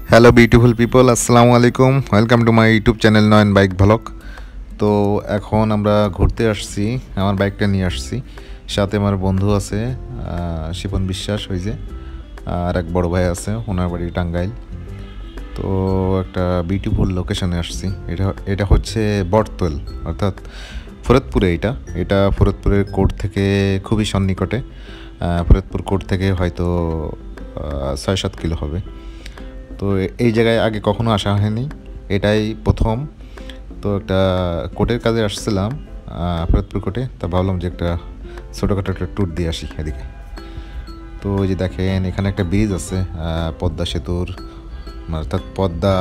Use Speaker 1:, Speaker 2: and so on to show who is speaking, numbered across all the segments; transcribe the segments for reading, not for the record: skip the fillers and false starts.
Speaker 1: Hello beautiful people, আসসালামু আলাইকুম। Welcome to my YouTube channel Nayan bike vlog. তো এখন আমরা ঘুরতে আসছি, আমার বাইকটা নিয়ে আসছি। সাথে আমার বন্ধু আছে, শিপন বিশ্বাস, ওই যে আর এক বড় ভাই আছে, ওনার বাড়ি টাঙ্গাইল। তো একটা বিউটিফুল লোকেশনে আসছি। এটা এটা হচ্ছে বটতল, অর্থাৎ ফরিদপুরে। এটা ফরিদপুরের কোর্ট থেকে খুবই সন্নিকটে। ফরিদপুর কোর্ট থেকে হয়তো 6-7 কিলো হবে। তো এই জায়গায় আগে কখনো আসা হয়নি, এটাই প্রথম। তো একটা কোর্টের কাজে আসছিলাম, ফরিদপুর কোর্টে। তা ভাবলাম যে একটা ছোটোখাটো একটা ট্যুর দিয়ে আসি এদিকে। তো ওই যে দেখেন, এখানে একটা ব্রিজ আছে, পদ্মা সেতুর, অর্থাৎ পদ্মা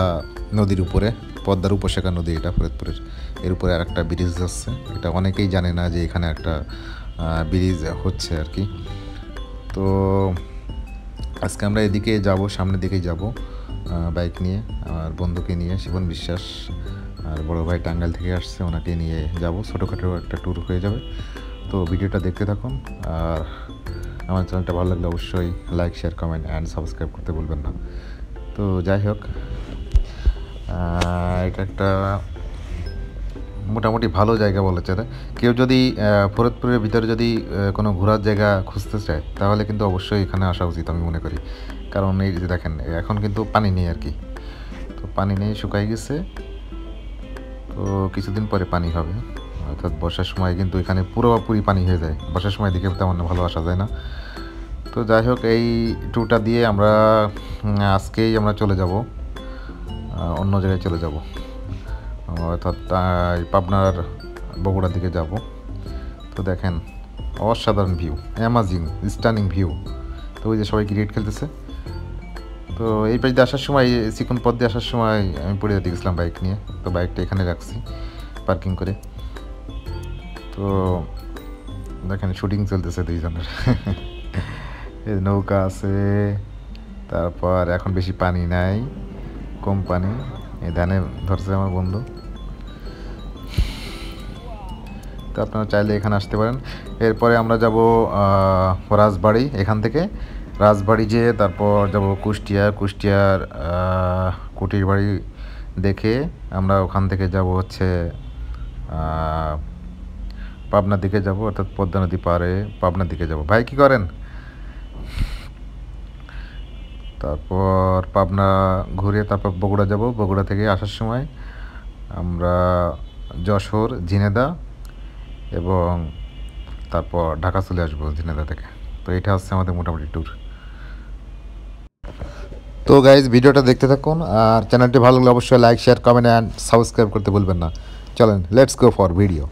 Speaker 1: নদীর উপরে, পদ্মার উপশাখা নদী এটা ফরিদপুরের। এর উপরে আর একটা ব্রিজ আছে। এটা অনেকেই জানে না যে এখানে একটা ব্রিজ হচ্ছে আর কি। তো আজকে আমরা এদিকে যাব, সামনের দিকেই যাব বাইক নিয়ে, আমার বন্ধুকে নিয়ে, শিবন বিশ্বাস। আর বড় ভাই টাঙ্গাইল থেকে আসছে, ওনাকে নিয়ে যাব। ছোটোখাটো একটা ট্যুর হয়ে যাবে। তো ভিডিওটা দেখতে থাকুন। আর আমার চ্যানেলটা ভালো লাগলে অবশ্যই like, share, comment and subscribe করতে ভুলবেন না। তো যাই হোক, এটা একটা মোটামুটি ভালো জায়গা বলা চলে। কেউ যদি ফরিদপুরের ভিতরে যদি কোনো ঘোরার জায়গা খুঁজতে চায়, তাহলে কিন্তু অবশ্যই এখানে আসা উচিত আমি মনে করি। কারণ এই যে দেখেন, এখন কিন্তু পানি নেই আর কি। তো পানি নেই, শুকাই গেছে। তো কিছুদিন পরে পানি হবে, অর্থাৎ বর্ষার সময় কিন্তু এখানে পুরোপুরি পানি হয়ে যায়। বর্ষার সময় দিকে তেমন ভালো আসা যায় না। তো যাই হোক, এই ট্যুরটা দিয়ে আমরা আজকেই আমরা চলে যাব, অন্য জায়গায় চলে যাব, অর্থাৎ পাবনার বগুড়ার দিকে যাব। তো দেখেন, অসাধারণ ভিউ, অ্যামাজিং স্টানিং ভিউ। তো ওই যে সবাই ক্রিকেট খেলতেছে। তো এই পাশ দিয়ে আসার সময়, চিকন পথ দিয়ে আসার সময় আমি পড়ে যেতে গেছিলাম বাইক নিয়ে। তো বাইকটা এখানে রাখছি পার্কিং করে। তো দেখেন, শুটিং চলতেছে দুইজনের। এই নৌকা আছে, তারপর এখন বেশি পানি নাই, কম পানি। এই ধানে ধরছে আমার বন্ধু। তো আপনারা চাইলে এখানে আসতে পারেন। এরপরে আমরা যাব রাজবাড়ি। এখান থেকে রাজবাড়ি যেয়ে তারপর যাব কুষ্টিয়ার কুটির বাড়ি দেখে আমরা ওখান থেকে যাব হচ্ছে পাবনার দিকে যাব, অর্থাৎ পদ্মা নদী পাড়ে পাবনার দিকে যাব। ভাই কী করেন? তারপর পাবনা ঘুরে তারপর বগুড়া যাব। বগুড়া থেকে আসার সময় আমরা যশোর, ঝিনেদা এবং তারপর ঢাকা চলে আসবো ঝিনেদা থেকে। তো এটা হচ্ছে আমাদের মোটামুটি ট্যুর। তো গাইজ, ভিডিওটা দেখতে থাকুন। আর চ্যানেলটি ভালো লাগলে অবশ্যই like, share, comment and subscribe করতে ভুলবেন না। চলেন, লেটস গো ফর ভিডিও।